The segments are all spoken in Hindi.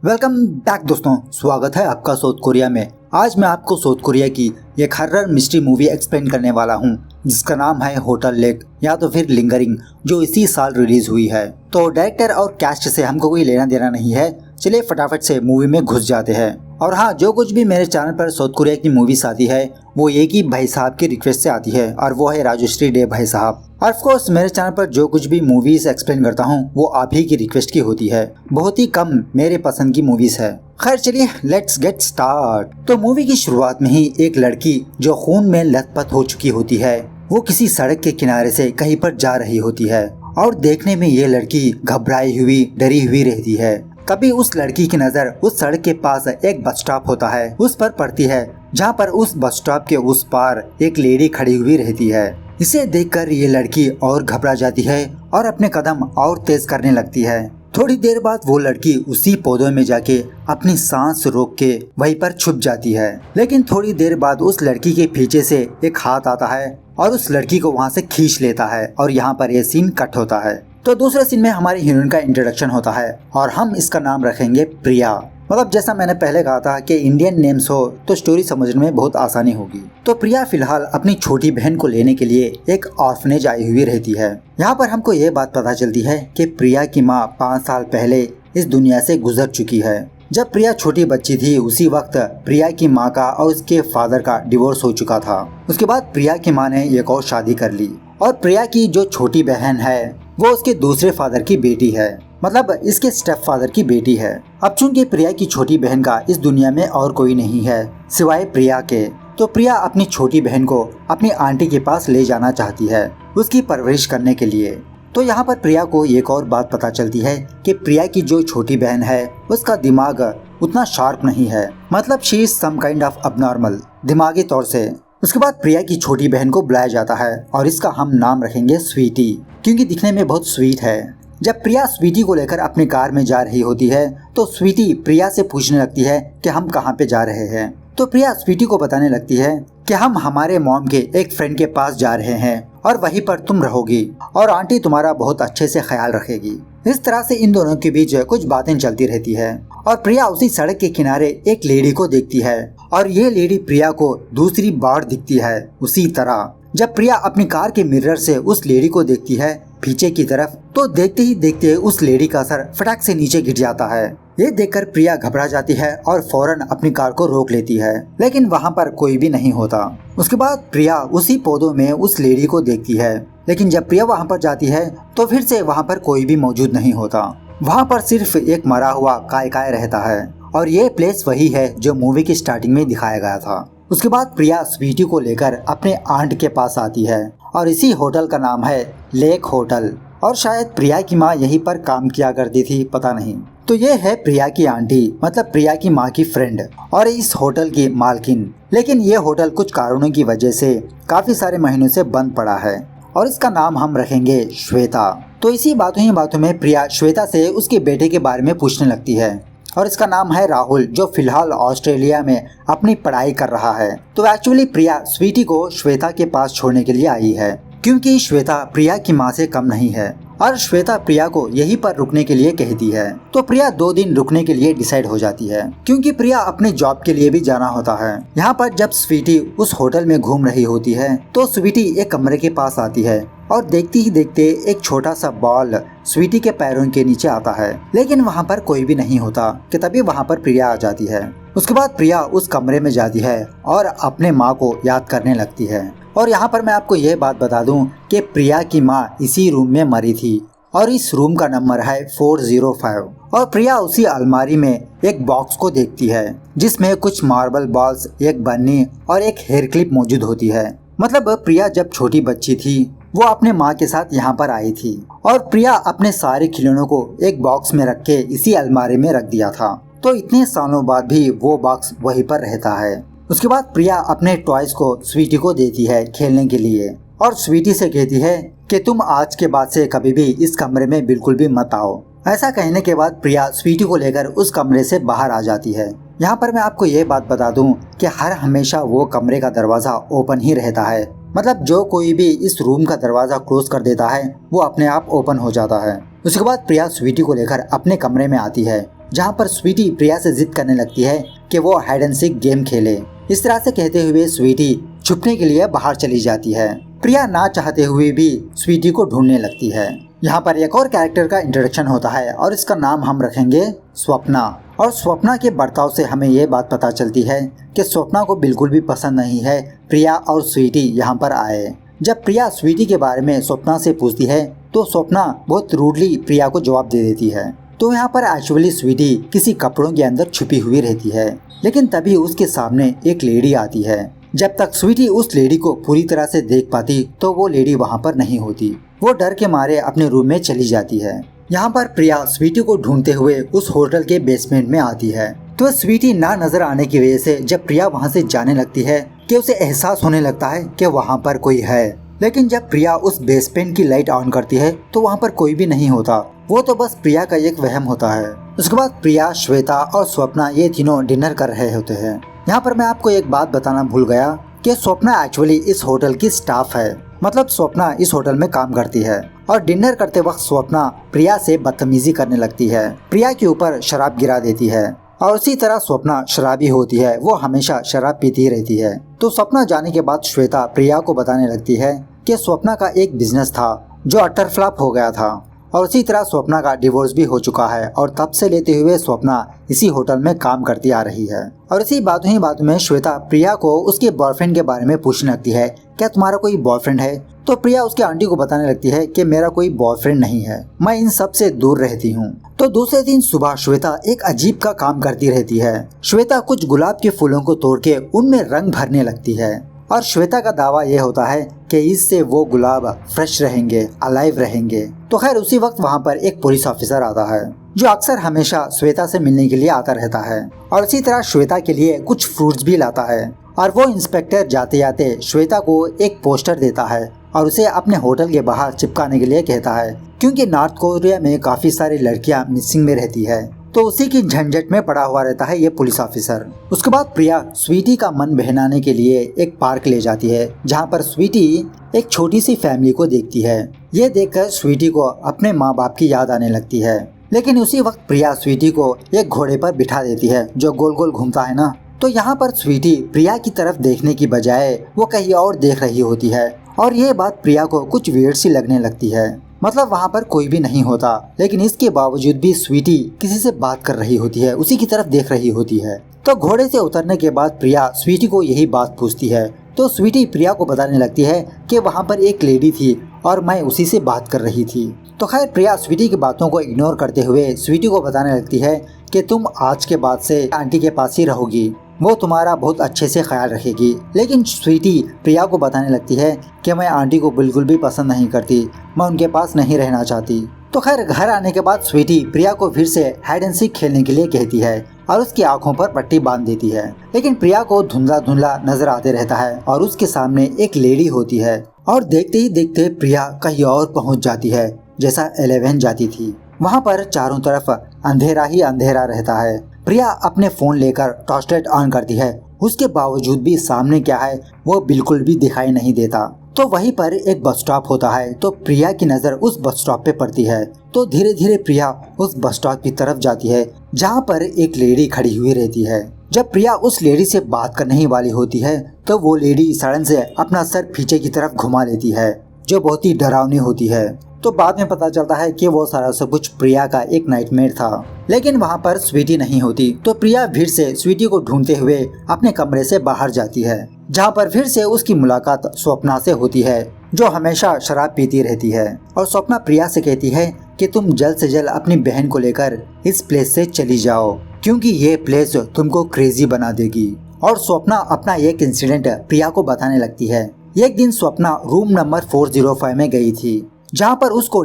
वेलकम बैक दोस्तों, स्वागत है आपका साउथ कोरिया में। आज मैं आपको साउथ कोरिया की एक हॉरर मिस्ट्री मूवी एक्सप्लेन करने वाला हूं, जिसका नाम है होटल लेक या तो फिर लिंगरिंग, जो इसी साल रिलीज हुई है। तो डायरेक्टर और कैस्ट से हमको कोई लेना देना नहीं है, चलिए फटाफट से मूवी में घुस जाते हैं। और हाँ, जो कुछ भी मेरे चैनल पर साउथ कोरिया की मूवीज आती है वो एक ही भाई साहब की रिक्वेस्ट से आती है, और वो है राजश्री डे भाई साहब। और ऑफ कोर्स मेरे चैनल पर जो कुछ भी मूवीज एक्सप्लेन करता हूँ वो आप ही की रिक्वेस्ट की होती है, बहुत ही कम मेरे पसंद की मूवीज है। खैर चलिए लेट्स गेट स्टार्ट। तो मूवी की शुरुआत में ही एक लड़की जो खून में लथपथ हो चुकी होती है, वो किसी सड़क के किनारे से कहीं पर जा रही होती है, और देखने में ये लड़की घबराई हुई डरी हुई रहती है। तभी उस लड़की की नजर उस सड़क के पास एक बस स्टॉप होता है उस पर पड़ती है, जहाँ पर उस बस स्टॉप के उस पार एक लेडी खड़ी हुई रहती है। इसे देखकर ये लड़की और घबरा जाती है और अपने कदम और तेज करने लगती है। थोड़ी देर बाद वो लड़की उसी पौधों में जाके अपनी सांस रोक के वहीं पर छुप जाती है। लेकिन थोड़ी देर बाद उस लड़की के पीछे से एक हाथ आता है और उस लड़की को वहाँ से खींच लेता है, और यहाँ पर ये सीन कट होता है। तो दूसरे सीन में हमारी हीरोइन का इंट्रोडक्शन होता है, और हम इसका नाम रखेंगे प्रिया। मतलब जैसा मैंने पहले कहा था कि इंडियन नेम्स हो तो स्टोरी समझने में बहुत आसानी होगी। तो प्रिया फिलहाल अपनी छोटी बहन को लेने के लिए एक ऑर्फनेज आई हुई रहती है। यहाँ पर हमको ये बात पता चलती है कि प्रिया की माँ 5 साल पहले इस दुनिया से गुजर चुकी है। जब प्रिया छोटी बच्ची थी उसी वक्त प्रिया की माँ का और उसके फादर का डिवोर्स हो चुका था। उसके बाद प्रिया की माँ ने एक और शादी कर ली, और प्रिया की जो छोटी बहन है वो उसके दूसरे फादर की बेटी है, मतलब इसके स्टेप फादर की बेटी है। अब चूंकि प्रिया की छोटी बहन का इस दुनिया में और कोई नहीं है सिवाय प्रिया के, तो प्रिया अपनी छोटी बहन को अपनी आंटी के पास ले जाना चाहती है उसकी परवरिश करने के लिए। तो यहाँ पर प्रिया को एक और बात पता चलती है कि प्रिया की जो छोटी बहन है उसका दिमाग उतना शार्प नहीं है, मतलब she is some kind of abnormal दिमागी तौर से। उसके बाद प्रिया की छोटी बहन को बुलाया जाता है, और इसका हम नाम रखेंगे स्वीटी, क्योंकि दिखने में बहुत स्वीट है। जब प्रिया स्वीटी को लेकर अपनी कार में जा रही होती है तो स्वीटी प्रिया से पूछने लगती है कि हम कहाँ पे जा रहे हैं। तो प्रिया स्वीटी को बताने लगती है कि हम हमारे मॉम के एक फ्रेंड के पास जा रहे हैं, और वहीं पर तुम रहोगी, और आंटी तुम्हारा बहुत अच्छे से ख्याल रखेगी। इस तरह से इन दोनों के बीच कुछ बातें चलती रहती है, और प्रिया उसी सड़क के किनारे एक लेडी को देखती है, और ये लेडी प्रिया को दूसरी बार दिखती है। उसी तरह जब प्रिया अपनी कार के मिरर से उस लेडी को देखती है पीछे की तरफ, तो देखते ही देखते उस लेडी का सर फटाक से नीचे गिर जाता है। ये देखकर प्रिया घबरा जाती है और फौरन अपनी कार को रोक लेती है, लेकिन वहाँ पर कोई भी नहीं होता। उसके बाद प्रिया उसी पौधों में उस लेडी को देखती है, लेकिन जब प्रिया वहाँ पर जाती है तो फिर से वहाँ पर कोई भी मौजूद नहीं होता। वहाँ पर सिर्फ एक मरा हुआ काय रहता है, और ये प्लेस वही है जो मूवी की स्टार्टिंग में दिखाया गया था। उसके बाद प्रिया स्वीटी को लेकर अपने आंट के पास आती है, और इसी होटल का नाम है लेक होटल, और शायद प्रिया की माँ यहीं पर काम किया करती थी, पता नहीं। तो ये है प्रिया की आंटी, मतलब प्रिया की माँ की फ्रेंड, और इस होटल की मालकिन। लेकिन ये होटल कुछ कारणों की वजह से काफी सारे महीनों से बंद पड़ा है, और इसका नाम हम रखेंगे श्वेता। तो इसी बातों ही बातों में प्रिया श्वेता से उसके बेटे के बारे में पूछने लगती है, और इसका नाम है राहुल, जो फिलहाल ऑस्ट्रेलिया में अपनी पढ़ाई कर रहा है। तो एक्चुअली प्रिया स्वीटी को श्वेता के पास छोड़ने के लिए आई है, क्योंकि श्वेता प्रिया की माँ से कम नहीं है, और श्वेता प्रिया को यहीं पर रुकने के लिए कहती है। तो प्रिया 2 दिन रुकने के लिए डिसाइड हो जाती है, क्योंकि प्रिया अपने जॉब के लिए भी जाना होता है। यहाँ पर जब स्वीटी उस होटल में घूम रही होती है तो स्वीटी एक कमरे के पास आती है, और देखते ही देखते एक छोटा सा बॉल स्वीटी के पैरों के नीचे आता है, लेकिन वहाँ पर कोई भी नहीं होता कि तभी वहाँ पर प्रिया आ जाती है। उसके बाद प्रिया उस कमरे में जाती है और अपने माँ को याद करने लगती है। और यहाँ पर मैं आपको यह बात बता दूं कि प्रिया की माँ इसी रूम में मरी थी, और इस रूम का नंबर है 405। और प्रिया उसी अलमारी में एक बॉक्स को देखती है जिसमें कुछ मार्बल बॉल्स, एक बन्नी और एक हेयर क्लिप मौजूद होती है। मतलब प्रिया जब छोटी बच्ची थी वो अपने माँ के साथ यहाँ पर आई थी, और प्रिया अपने सारे खिलौनों को एक बॉक्स में रख के इसी अलमारी में रख दिया था। तो इतने सालों बाद भी वो बॉक्स वहीं पर रहता है। उसके बाद प्रिया अपने टॉयज को स्वीटी को देती है खेलने के लिए, और स्वीटी से कहती है कि तुम आज के बाद से कभी भी इस कमरे में बिल्कुल भी मत आओ। ऐसा कहने के बाद प्रिया स्वीटी को लेकर उस कमरे से बाहर आ जाती है। यहाँ पर मैं आपको ये बात बता दूं कि हर हमेशा वो कमरे का दरवाजा ओपन ही रहता है, मतलब जो कोई भी इस रूम का दरवाजा क्लोज कर देता है वो अपने आप ओपन हो जाता है। उसके बाद प्रिया स्वीटी को लेकर अपने कमरे में आती है जहाँ पर स्वीटी प्रिया से जिद करने लगती है कि वो हाइड एंड सीक गेम खेले। इस तरह से कहते हुए स्वीटी छुपने के लिए बाहर चली जाती है। प्रिया ना चाहते हुए भी स्वीटी को ढूंढने लगती है। यहाँ पर एक और कैरेक्टर का इंट्रोडक्शन होता है और इसका नाम हम रखेंगे स्वप्ना। और स्वप्ना के बर्ताव से हमें ये बात पता चलती है कि स्वप्ना को बिल्कुल भी पसंद नहीं है प्रिया और स्वीटी यहाँ पर आए। जब प्रिया स्वीटी के बारे में स्वप्ना से पूछती है तो स्वप्ना बहुत रूडली प्रिया को जवाब दे देती है। तो यहाँ पर एक्चुअली स्वीटी किसी कपड़ों के अंदर छुपी हुई रहती है, लेकिन तभी उसके सामने एक लेडी आती है। जब तक स्वीटी उस लेडी को पूरी तरह से देख पाती तो वो लेडी वहाँ पर नहीं होती। वो डर के मारे अपने रूम में चली जाती है। यहाँ पर प्रिया स्वीटी को ढूंढते हुए उस होटल के बेसमेंट में आती है। तो स्वीटी ना नजर आने की वजह से जब प्रिया वहाँ से जाने लगती है कि उसे एहसास होने लगता है कि वहाँ पर कोई है। लेकिन जब प्रिया उस बेसमेंट की लाइट ऑन करती है तो वहाँ पर कोई भी नहीं होता। वो तो बस प्रिया का एक वहम होता है। उसके बाद प्रिया, श्वेता और स्वप्ना ये तीनों डिनर कर रहे होते हैं। यहाँ पर मैं आपको एक बात बताना भूल गया कि स्वप्ना एक्चुअली इस होटल की स्टाफ है, मतलब स्वप्ना इस होटल में काम करती है। और डिनर करते वक्त स्वप्ना प्रिया से बदतमीजी करने लगती है, प्रिया के ऊपर शराब गिरा देती है। और उसी तरह स्वप्ना शराबी होती है, वो हमेशा शराब पीती रहती है। तो स्वप्ना जाने के बाद श्वेता प्रिया को बताने लगती है कि स्वप्ना का एक बिजनेस था जो अटर फ्लॉप हो गया था। और उसी तरह स्वप्ना का डिवोर्स भी हो चुका है और तब से लेते हुए स्वप्ना इसी होटल में काम करती आ रही है। और इसी बातों ही बातों में श्वेता प्रिया को उसके बॉयफ्रेंड के बारे में पूछने लगती है, क्या तुम्हारा कोई बॉयफ्रेंड है? तो प्रिया उसके आंटी को बताने लगती है कि मेरा कोई बॉयफ्रेंड नहीं है, मैं इन सब से दूर रहती हूँ। तो दूसरे दिन सुबह श्वेता एक अजीब का काम करती रहती है। श्वेता कुछ गुलाब के फूलों को तोड़ के उनमें रंग भरने लगती है और श्वेता का दावा ये होता है कि इससे वो गुलाब फ्रेश रहेंगे, अलाइव रहेंगे। तो खैर उसी वक्त वहाँ पर एक पुलिस ऑफिसर आता है जो अक्सर हमेशा श्वेता से मिलने के लिए आता रहता है और इसी तरह श्वेता के लिए कुछ फ्रूट्स भी लाता है। और वो इंस्पेक्टर जाते जाते श्वेता को एक पोस्टर देता है और उसे अपने होटल के बाहर चिपकाने के लिए कहता है, क्योंकि नॉर्थ कोरिया में काफी सारी लड़कियां मिसिंग में रहती है। तो उसी की झंझट में पड़ा हुआ रहता है ये पुलिस ऑफिसर। उसके बाद प्रिया स्वीटी का मन बहलाने के लिए एक पार्क ले जाती है, जहाँ पर स्वीटी एक छोटी सी फैमिली को देखती है। ये देखकर स्वीटी को अपने माँ बाप की याद आने लगती है। लेकिन उसी वक्त प्रिया स्वीटी को एक घोड़े पर बिठा देती है जो गोल गोल घूमता है ना। तो यहाँ पर स्वीटी प्रिया की तरफ देखने की बजाय वो कहीं और देख रही होती है और ये बात प्रिया को कुछ वियर्ड सी लगने लगती है। मतलब वहाँ पर कोई भी नहीं होता, लेकिन इसके बावजूद भी स्वीटी किसी से बात कर रही होती है, उसी की तरफ देख रही होती है। तो घोड़े से उतरने के बाद प्रिया स्वीटी को यही बात पूछती है। तो स्वीटी प्रिया को बताने लगती है कि वहाँ पर एक लेडी थी और मैं उसी से बात कर रही थी। तो खैर प्रिया स्वीटी की बातों को इग्नोर करते हुए स्वीटी को बताने लगती है कि तुम आज के बाद से आंटी के पास ही रहोगी, वो तुम्हारा बहुत अच्छे से ख्याल रखेगी। लेकिन स्वीटी प्रिया को बताने लगती है कि मैं आंटी को बिल्कुल भी पसंद नहीं करती, मैं उनके पास नहीं रहना चाहती। तो खैर घर आने के बाद स्वीटी प्रिया को फिर से हाइड एंड सीक खेलने के लिए कहती है और उसकी आंखों पर पट्टी बांध देती है। लेकिन प्रिया को धुंधला धुंधला नजर आते रहता है और उसके सामने एक लेडी होती है और देखते ही देखते प्रिया कहीं और पहुँच जाती है जैसा 11 जाती थी। वहाँ पर चारों तरफ अंधेरा ही अंधेरा रहता है। प्रिया अपने फोन लेकर टॉर्च लाइट ऑन करती है, उसके बावजूद भी सामने क्या है वो बिल्कुल भी दिखाई नहीं देता। तो वहीं पर एक बस स्टॉप होता है, तो प्रिया की नज़र उस बस स्टॉप पे पड़ती है। तो धीरे धीरे प्रिया उस बस स्टॉप की तरफ जाती है जहाँ पर एक लेडी खड़ी हुई रहती है। जब प्रिया उस लेडी से बात करने ही वाली होती है तो वो लेडी सडन से अपना सर पीछे की तरफ घुमा लेती है, जो बहुत ही डरावनी होती है। तो बाद में पता चलता है कि वो सारा सब कुछ प्रिया का एक नाइटमेयर था। लेकिन वहाँ पर स्वीटी नहीं होती, तो प्रिया फिर से स्वीटी को ढूंढते हुए अपने कमरे से बाहर जाती है, जहाँ पर फिर से उसकी मुलाकात स्वप्ना से होती है, जो हमेशा शराब पीती रहती है। और स्वप्ना प्रिया से कहती है कि तुम जल्द से जल्द अपनी बहन को लेकर इस प्लेस से चली जाओ, क्योंकि ये प्लेस तुमको क्रेजी बना देगी। और स्वप्ना अपना एक इंसिडेंट प्रिया को बताने लगती है। एक दिन स्वप्ना रूम नंबर 405 में गई थी, जहाँ पर उसको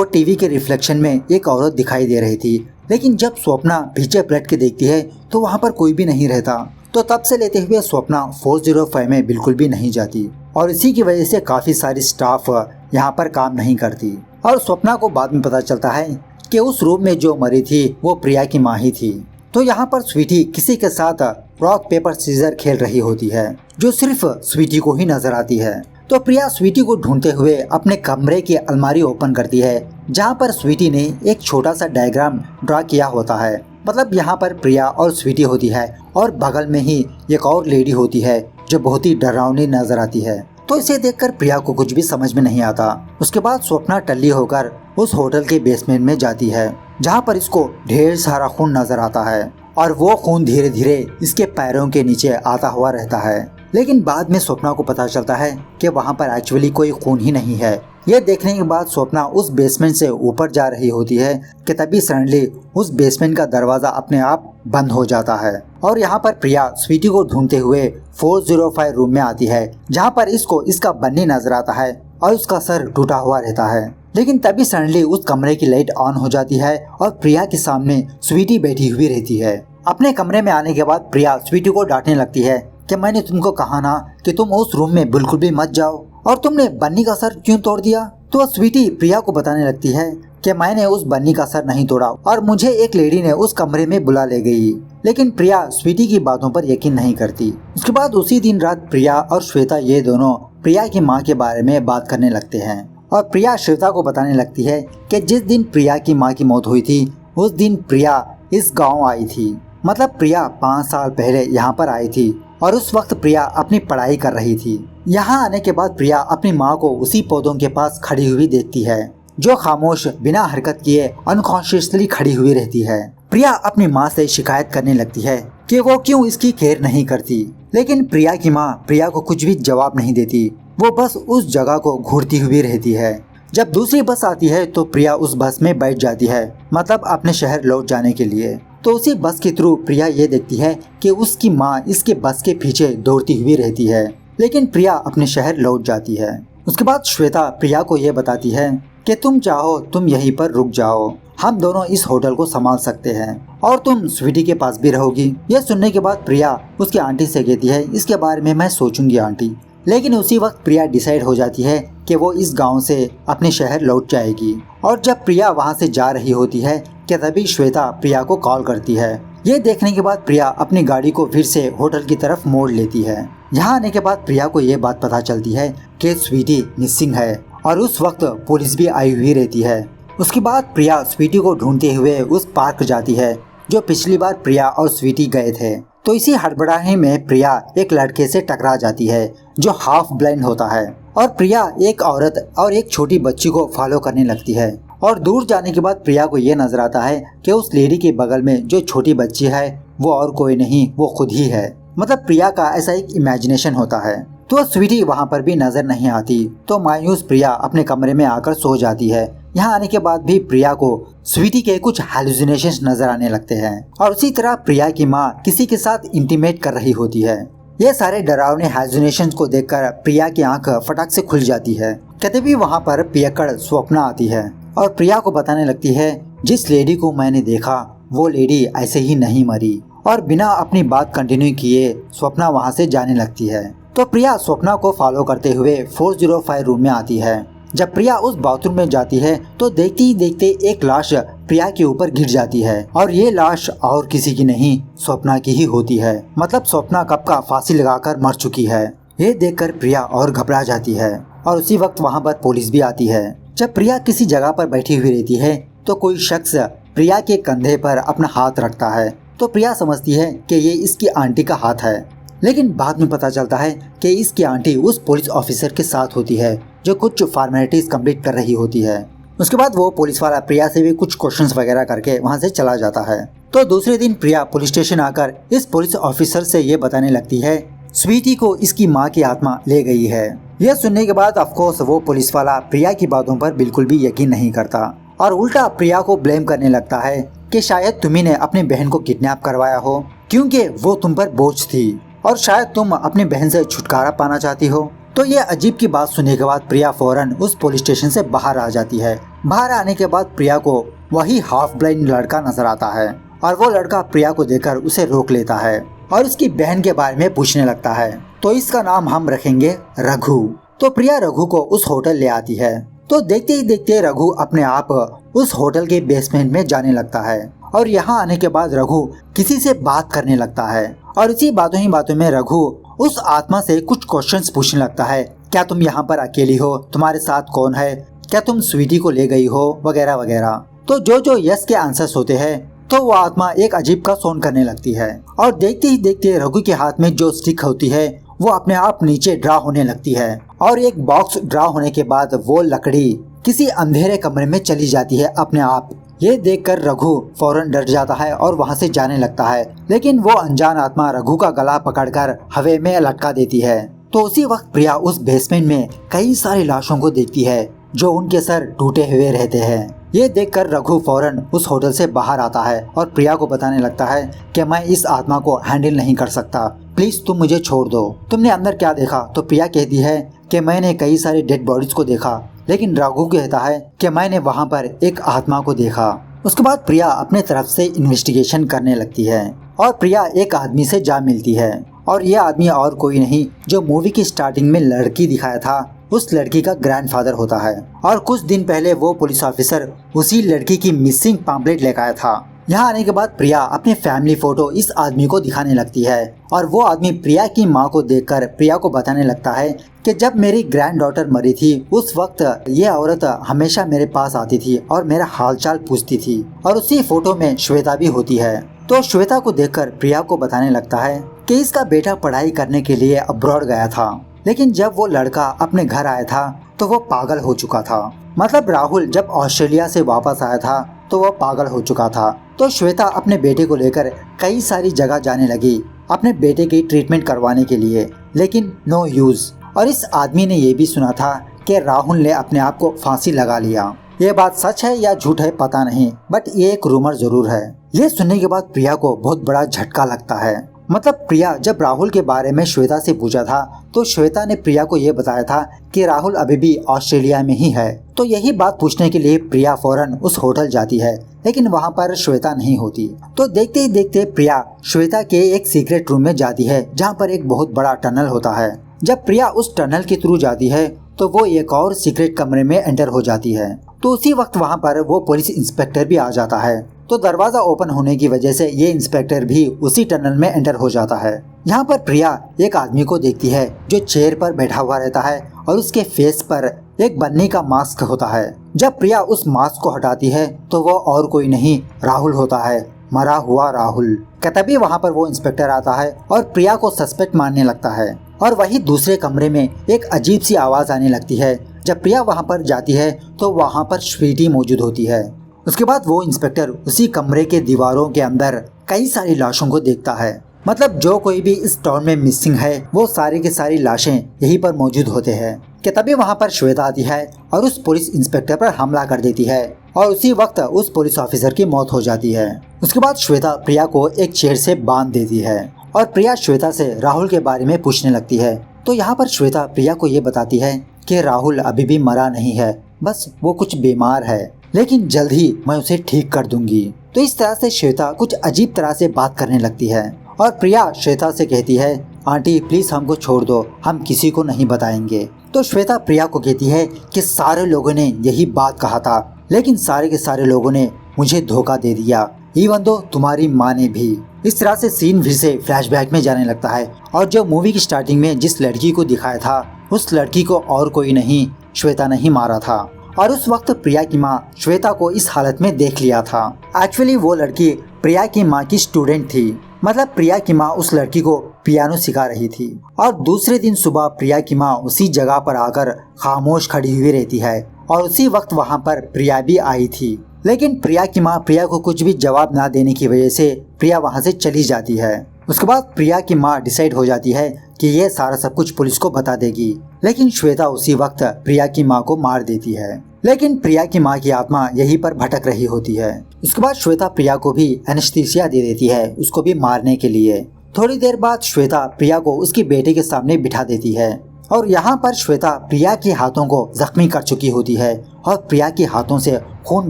टीवी के रिफ्लेक्शन में एक औरत दिखाई दे रही थी। लेकिन जब स्वप्ना पीछे पलट के देखती है तो वहाँ पर कोई भी नहीं रहता। तो तब से लेते हुए स्वप्ना 405 में बिल्कुल भी नहीं जाती और इसी की वजह से काफ़ी सारी स्टाफ यहाँ पर काम नहीं करती। और स्वप्ना को बाद में पता चलता है कि उस रूम में जो मरी थी वो प्रिया की माँ ही थी। तो यहाँ पर स्वीटी किसी के साथ रॉक पेपर सीजर खेल रही होती है, जो सिर्फ स्वीटी को ही नजर आती है। तो प्रिया स्वीटी को ढूंढते हुए अपने कमरे की अलमारी ओपन करती है, जहाँ पर स्वीटी ने एक छोटा सा डायग्राम ड्रा किया होता है। मतलब यहाँ पर प्रिया और स्वीटी होती है और बगल में ही एक और लेडी होती है जो बहुत ही डरावनी नजर आती है। तो इसे देखकर प्रिया को कुछ भी समझ में नहीं आता। उसके बाद स्वप्ना टल्ली होकर उस होटल के बेसमेंट में जाती है, जहाँ पर इसको ढेर सारा खून नजर आता है और वो खून धीरे धीरे इसके पैरों के नीचे आता हुआ रहता है। लेकिन बाद में स्वप्ना को पता चलता है कि वहाँ पर एक्चुअली कोई खून ही नहीं है। ये देखने के बाद स्वप्ना उस बेसमेंट से ऊपर जा रही होती है कि तभी सडनली उस बेसमेंट का दरवाजा अपने आप बंद हो जाता है और यहाँ पर प्रिया स्वीटी को ढूंढते हुए 405 रूम में आती है, जहाँ पर इसको इसका बन्नी नजर आता है और उसका सर टूटा हुआ रहता है। लेकिन तभी सडनली उस कमरे की लाइट ऑन हो जाती है और प्रिया के सामने स्वीटी बैठी हुई रहती है। अपने कमरे में आने के बाद प्रिया स्वीटी को डांटने लगती है कि मैंने तुमको कहा ना कि तुम उस रूम में बिल्कुल भी मत जाओ, और तुमने बन्नी का सर क्यों तोड़ दिया। तो स्वीटी प्रिया को बताने लगती है कि मैंने उस बन्नी का सर नहीं तोड़ा और मुझे एक लेडी ने उस कमरे में बुला ले गई। लेकिन प्रिया स्वीटी की बातों पर यकीन नहीं करती। उसके बाद उसी दिन रात प्रिया और श्वेता ये दोनों प्रिया की माँ के बारे में बात करने लगते हैं और प्रिया श्वेता को बताने लगती है कि जिस दिन प्रिया की माँ की मौत हुई थी उस दिन प्रिया इस गाँव आई थी। मतलब प्रिया 5 साल पहले यहाँ पर आई थी और उस वक्त प्रिया अपनी पढ़ाई कर रही थी। यहाँ आने के बाद प्रिया अपनी माँ को उसी पौधों के पास खड़ी हुई देखती है, जो खामोश बिना हरकत किए अनकॉन्शियसली खड़ी हुई रहती है। प्रिया अपनी माँ से शिकायत करने लगती है कि वो क्यों इसकी केयर नहीं करती। लेकिन प्रिया की माँ प्रिया को कुछ भी जवाब नहीं देती, वो बस उस जगह को घूरती हुई रहती है। जब दूसरी बस आती है तो प्रिया उस बस में बैठ जाती है, मतलब अपने शहर लौट जाने के लिए। तो उसी बस के थ्रू प्रिया ये देखती है कि उसकी माँ इसके बस के पीछे दौड़ती हुई रहती है, लेकिन प्रिया अपने शहर लौट जाती है। उसके बाद श्वेता प्रिया को ये बताती है कि तुम चाहो तुम यहीं पर रुक जाओ, हम दोनों इस होटल को संभाल सकते हैं और तुम स्वीटी के पास भी रहोगी। यह सुनने के बाद प्रिया उसकी आंटी से कहती है इसके बारे में मैं सोचूंगी आंटी। लेकिन उसी वक्त प्रिया डिसाइड हो जाती है कि वो इस गांव से अपने शहर लौट जाएगी। और जब प्रिया वहां से जा रही होती है कि तभी श्वेता प्रिया को कॉल करती है। ये देखने के बाद प्रिया अपनी गाड़ी को फिर से होटल की तरफ मोड़ लेती है। यहाँ आने के बाद प्रिया को ये बात पता चलती है कि स्वीटी मिसिंग है और उस वक्त पुलिस भी आई हुई रहती है। उसके बाद प्रिया स्वीटी को ढूंढते हुए उस पार्क जाती है जो पिछली बार प्रिया और स्वीटी गए थे। तो इसी हड़बड़ाहट में प्रिया एक लड़के से टकरा जाती है जो हाफ ब्लाइंड होता है और प्रिया एक औरत और एक छोटी बच्ची को फॉलो करने लगती है। और दूर जाने के बाद प्रिया को ये नजर आता है कि उस लेडी के बगल में जो छोटी बच्ची है वो और कोई नहीं, वो खुद ही है। मतलब प्रिया का ऐसा एक इमेजिनेशन होता है। तो स्वीटी वहाँ पर भी नजर नहीं आती। तो मायूस प्रिया अपने कमरे में आकर सो जाती है। यहाँ आने के बाद भी प्रिया को स्वीटी के कुछ हेलुसिनेशंस नजर आने लगते हैं और उसी तरह प्रिया की माँ किसी के साथ इंटीमेट कर रही होती है। ये सारे डरावने हेलुसिनेशंस को देखकर प्रिया की आंख फटाक से खुल जाती है। कहते भी वहाँ पर पियक्कड़ स्वप्ना आती है और प्रिया को बताने लगती है जिस लेडी को मैंने देखा वो लेडी ऐसे ही नहीं मरी। और बिना अपनी बात कंटिन्यू किए स्वप्ना वहाँ से जाने लगती है। तो प्रिया स्वप्ना को फॉलो करते हुए 405 रूम में आती है। जब प्रिया उस बाथरूम में जाती है तो देखते ही देखते एक लाश प्रिया के ऊपर गिर जाती है और ये लाश और किसी की नहीं स्वप्ना की ही होती है। मतलब स्वप्ना कब का फांसी लगाकर मर चुकी है। ये देखकर प्रिया और घबरा जाती है और उसी वक्त वहाँ पर पुलिस भी आती है। जब प्रिया किसी जगह पर बैठी हुई रहती है तो कोई शख्स प्रिया के कंधे पर अपना हाथ रखता है। तो प्रिया समझती है कि ये इसकी आंटी का हाथ है, लेकिन बाद में पता चलता है कि इसकी आंटी उस पुलिस ऑफिसर के साथ होती है जो कुछ फॉर्मेलिटीज कंप्लीट कर रही होती है। उसके बाद वो पुलिस वाला प्रिया से भी कुछ क्वेश्चंस वगैरह करके वहाँ से चला जाता है। तो दूसरे दिन प्रिया पुलिस स्टेशन आकर इस पुलिस ऑफिसर से ये बताने लगती है स्वीटी को इसकी माँ की आत्मा ले गई है। यह सुनने के बाद ऑफकोर्स वो पुलिस वाला प्रिया की बातों पर बिल्कुल भी यकीन नहीं करता और उल्टा प्रिया को ब्लेम करने लगता है कि शायद तुम्ही ने अपनी बहन को किडनैप करवाया हो क्योंकि वो तुम पर बोझ थी और शायद तुम अपनी बहन से छुटकारा पाना चाहती हो। तो ये अजीब की बात सुनने के बाद प्रिया फौरन उस पुलिस स्टेशन से बाहर आ जाती है। बाहर आने के बाद प्रिया को वही हाफ ब्लाइंड लड़का नजर आता है और वो लड़का प्रिया को देखकर उसे रोक लेता है और उसकी बहन के बारे में पूछने लगता है। तो इसका नाम हम रखेंगे रघु। तो प्रिया रघु को उस होटल ले आती है। तो देखते ही देखते रघु अपने आप उस होटल के बेसमेंट में जाने लगता है और यहाँ आने के बाद रघु किसी से बात करने लगता है और इसी बातों ही बातों में रघु उस आत्मा से कुछ क्वेश्चंस पूछने लगता है क्या तुम यहाँ पर अकेली हो, तुम्हारे साथ कौन है, क्या तुम स्वीटी को ले गई हो, वगैरह वगैरह। तो जो यस के आंसर्स होते हैं तो वो आत्मा एक अजीब का साउंड करने लगती है और देखते ही देखते रघु के हाथ में जो स्टिक होती है वो अपने आप नीचे ड्रा होने लगती है और एक बॉक्स ड्रा होने के बाद वो लकड़ी किसी अंधेरे कमरे में चली जाती है अपने आप। ये देखकर रघु फौरन डर जाता है और वहाँ से जाने लगता है, लेकिन वो अनजान आत्मा रघु का गला पकड़कर हवा में लटका देती है। तो उसी वक्त प्रिया उस बेसमेंट में कई सारी लाशों को देखती है जो उनके सर टूटे हुए रहते हैं। ये देखकर रघु फौरन उस होटल से बाहर आता है और प्रिया को बताने लगता है कि मैं इस आत्मा को हैंडल नहीं कर सकता, प्लीज तुम मुझे छोड़ दो। तुमने अंदर क्या देखा? तो प्रिया कहती है कि मैंने कई सारी डेड बॉडीज को देखा, लेकिन रघु कहता है कि मैंने वहाँ पर एक आत्मा को देखा। उसके बाद प्रिया अपने तरफ से इन्वेस्टिगेशन करने लगती है और प्रिया एक आदमी से जा मिलती है और ये आदमी और कोई नहीं जो मूवी की स्टार्टिंग में लड़की दिखाया था उस लड़की का ग्रैंडफादर होता है। और कुछ दिन पहले वो पुलिस ऑफिसर उसी लड़की की मिसिंग पैम्फलेट लेकर आया था। यहाँ आने के बाद प्रिया अपने फैमिली फोटो इस आदमी को दिखाने लगती है और वो आदमी प्रिया की माँ को देखकर प्रिया को बताने लगता है कि जब मेरी ग्रैंड डॉटर मरी थी उस वक्त ये औरत हमेशा मेरे पास आती थी और मेरा हालचाल पूछती थी और उसी फोटो में श्वेता भी होती है। तो श्वेता को देखकर प्रिया को बताने लगता है कि इसका बेटा पढ़ाई करने के लिए अब्रॉड गया था, लेकिन जब वो लड़का अपने घर आया था तो वो पागल हो चुका था। मतलब राहुल जब ऑस्ट्रेलिया से वापस आया था तो वो पागल हो चुका था। तो श्वेता अपने बेटे को लेकर कई सारी जगह जाने लगी अपने बेटे की ट्रीटमेंट करवाने के लिए, लेकिन नो यूज। और इस आदमी ने ये भी सुना था कि राहुल ने अपने आप को फांसी लगा लिया। ये बात सच है या झूठ है पता नहीं, बट ये एक रूमर जरूर है। ये सुनने के बाद प्रिया को बहुत बड़ा झटका लगता है। मतलब प्रिया जब राहुल के बारे में श्वेता से पूछा था तो श्वेता ने प्रिया को ये बताया था कि राहुल अभी भी ऑस्ट्रेलिया में ही है। तो यही बात पूछने के लिए प्रिया फौरन उस होटल जाती है, लेकिन वहाँ पर श्वेता नहीं होती। तो देखते ही देखते प्रिया श्वेता के एक सीक्रेट रूम में जाती है जहाँ पर एक बहुत बड़ा टनल होता है। जब प्रिया उस टनल के थ्रू जाती है तो वो एक और सीक्रेट कमरे में एंटर हो जाती है। तो उसी वक्त वहाँ पर वो पुलिस इंस्पेक्टर भी आ जाता है। तो दरवाजा ओपन होने की वजह से ये इंस्पेक्टर भी उसी टनल में एंटर हो जाता है। यहाँ पर प्रिया एक आदमी को देखती है जो चेयर पर बैठा हुआ रहता है और उसके फेस पर एक बन्नी का मास्क होता है। जब प्रिया उस मास्क को हटाती है तो वो और कोई नहीं राहुल होता है, मरा हुआ राहुल। तभी वहाँ पर वो इंस्पेक्टर आता है और प्रिया को सस्पेक्ट मानने लगता है। और वही दूसरे कमरे में एक अजीब सी आवाज आने लगती है। जब प्रिया वहाँ पर जाती है तो वहाँ पर स्वीटी मौजूद होती है। उसके बाद वो इंस्पेक्टर उसी कमरे के दीवारों के अंदर कई सारी लाशों को देखता है। मतलब जो कोई भी इस टाउन में मिसिंग है वो सारी की सारी लाशें यहीं पर मौजूद होते हैं। तभी वहाँ पर श्वेता आती है और उस पुलिस इंस्पेक्टर पर हमला कर देती है और उसी वक्त उस पुलिस ऑफिसर की मौत हो जाती है। उसके बाद श्वेता प्रिया को एक चेयर से बांध देती है और प्रिया श्वेता से राहुल के बारे में पूछने लगती है। तो यहाँ पर श्वेता प्रिया को ये बताती है कि राहुल अभी भी मरा नहीं है, बस वो कुछ बीमार है, लेकिन जल्द ही मैं उसे ठीक कर दूंगी। तो इस तरह से श्वेता कुछ अजीब तरह से बात करने लगती है और प्रिया श्वेता से कहती है आंटी प्लीज हमको छोड़ दो, हम किसी को नहीं बताएंगे। तो श्वेता प्रिया को कहती है कि सारे लोगों ने यही बात कहा था, लेकिन सारे के सारे लोगों ने मुझे धोखा दे दिया, इवन दो तुम्हारी माँ ने भी। इस तरह से सीन फिर से फ्लैशबैक में जाने लगता है और जो मूवी की स्टार्टिंग में जिस लड़की को दिखाया था उस लड़की को और कोई नहीं श्वेता नहीं मारा था। और उस वक्त प्रिया की माँ श्वेता को इस हालत में देख लिया था। एक्चुअली वो लड़की प्रिया की माँ की स्टूडेंट थी। मतलब प्रिया की माँ उस लड़की को पियानो सिखा रही थी और दूसरे दिन सुबह प्रिया की माँ उसी जगह पर आकर खामोश खड़ी हुई रहती है और उसी वक्त वहाँ पर प्रिया भी आई थी। लेकिन प्रिया की माँ प्रिया को कुछ भी जवाब ना देने की वजह से प्रिया वहाँ से चली जाती है। उसके बाद प्रिया की माँ डिसाइड हो जाती है कि ये सारा सब कुछ पुलिस को बता देगी, लेकिन श्वेता उसी वक्त प्रिया की माँ को मार देती है। लेकिन प्रिया की माँ की आत्मा यहीं पर भटक रही होती है। उसके बाद श्वेता प्रिया को भी एनेस्थीसिया दे देती है उसको भी मारने के लिए। थोड़ी देर बाद श्वेता प्रिया को उसके बेटे के सामने बिठा देती है और यहाँ पर श्वेता प्रिया के हाथों को जख्मी कर चुकी होती है और प्रिया के हाथों से खून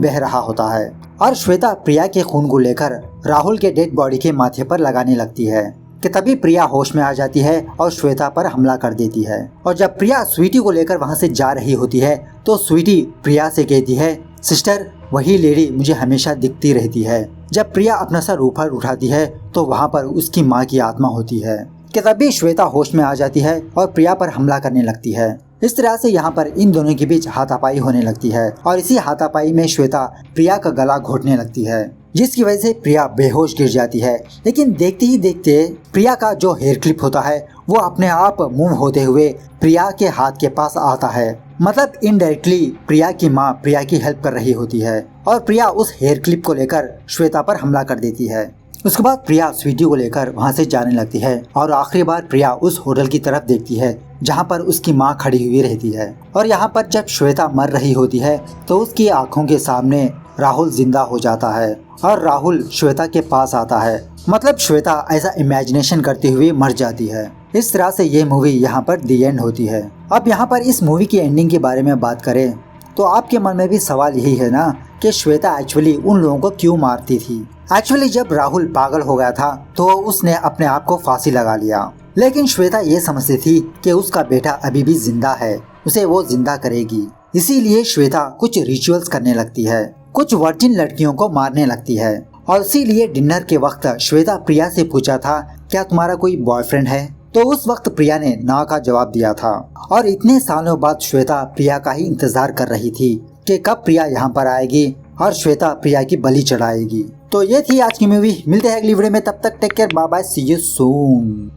बह रहा होता है और श्वेता प्रिया के खून को लेकर राहुल के डेड बॉडी के माथे पर लगाने लगती है कि तभी प्रिया होश में आ जाती है और श्वेता पर हमला कर देती है। और जब प्रिया स्वीटी को लेकर वहाँ से जा रही होती है तो स्वीटी प्रिया से कहती है सिस्टर वही लेडी मुझे हमेशा दिखती रहती है। जब प्रिया अपना सर ऊपर उठाती है तो वहाँ पर उसकी माँ की आत्मा होती है कि तभी श्वेता होश में आ जाती है और प्रिया पर हमला करने लगती है। इस तरह से यहाँ पर इन दोनों के बीच हाथापाई होने लगती है और इसी हाथापाई में श्वेता प्रिया का गला घोटने लगती है, जिसकी वजह से प्रिया बेहोश गिर जाती है। लेकिन देखते ही देखते प्रिया का जो हेयर क्लिप होता है वो अपने आप मूव होते हुए प्रिया के हाथ के पास आता है। मतलब इनडायरेक्टली प्रिया की माँ प्रिया की हेल्प कर रही होती है और प्रिया उस हेयर क्लिप को लेकर श्वेता पर हमला कर देती है। उसके बाद प्रिया स्वीटी को लेकर वहाँ से जाने लगती है और आखिरी बार प्रिया उस होटल की तरफ देखती है जहाँ पर उसकी माँ खड़ी हुई रहती है। और यहाँ पर जब श्वेता मर रही होती है तो उसकी आंखों के सामने राहुल जिंदा हो जाता है और राहुल श्वेता के पास आता है। मतलब श्वेता ऐसा इमेजिनेशन करते हुए मर जाती है। इस तरह से ये मूवी यहाँ पर दी एंड होती है। अब यहाँ पर इस मूवी की एंडिंग के बारे में बात करें तो आपके मन में भी सवाल यही है ना कि श्वेता एक्चुअली उन लोगों को क्यों मारती थी। एक्चुअली जब राहुल पागल हो गया था तो उसने अपने आप को फांसी लगा लिया, लेकिन श्वेता ये समझती थी कि उसका बेटा अभी भी जिंदा है, उसे वो जिंदा करेगी। इसीलिए श्वेता कुछ रिचुअल्स करने लगती है, कुछ वर्जिन लड़कियों को मारने लगती है। और इसीलिए डिनर के वक्त श्वेता प्रिया से पूछा था क्या तुम्हारा कोई बॉयफ्रेंड है, तो उस वक्त प्रिया ने ना का जवाब दिया था। और इतने सालों बाद श्वेता प्रिया का ही इंतजार कर रही थी कि कब प्रिया यहाँ पर आएगी और श्वेता प्रिया की बलि चढ़ाएगी। तो ये थी आज की मूवी। मिलते हैं अगली वीडियो में, तब तक take care, bye bye, see you soon.